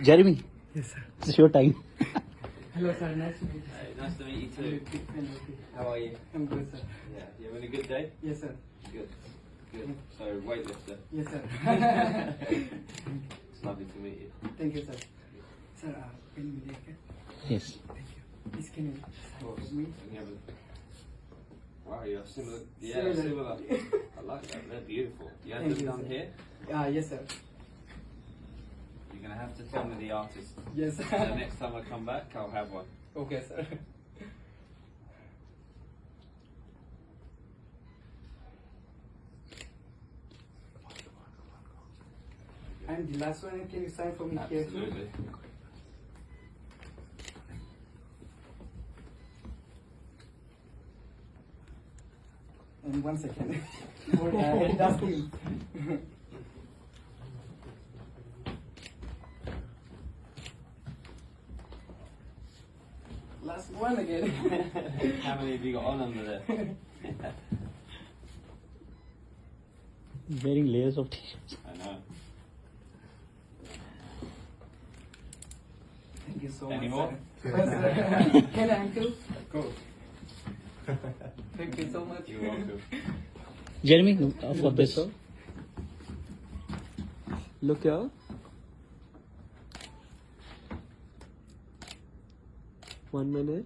Jeremy, Yes, sir. it's your time. Hello, sir. Nice to meet you. Hey, nice to meet you too. How are you? I'm good, sir. Yeah, you having a good day? Yes, sir. Good. Good. So, weightlifter. Yes, sir. It's lovely to meet you. Thank you, sir. Sir, can you take it? Yes. Thank you. Please, can you sign for me? And you have a... Wow, you're similar. Yeah, Similar. similar. I like that. They're beautiful. You had Thank them you, done sir. here? Yes, sir. You're going to have to tell me the artist. Yes, The sir. next time I come back, I'll have one. Okay, sir. And the last one, can you sign for me here too? Absolutely. And 1 second. For dusting. Last one again. How many have you got on under there? Wearing layers of t-shirts. I know. Thank you so Any much. more? Sir. Yes, sir. Can I, uncle? Of course. Thank you so much. You're welcome. Jeremy, for this. Look here. One minute.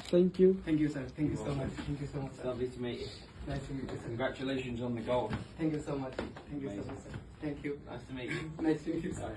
Thank you. Thank you, sir. Thank you so much. Thank you so much, It's sir. lovely to meet you. Nice to meet you, sir. Congratulations on the gold. Thank you so much. Thank you so Amazing. much, sir. Thank you. Nice to meet you. Nice to meet you, sir. Bye.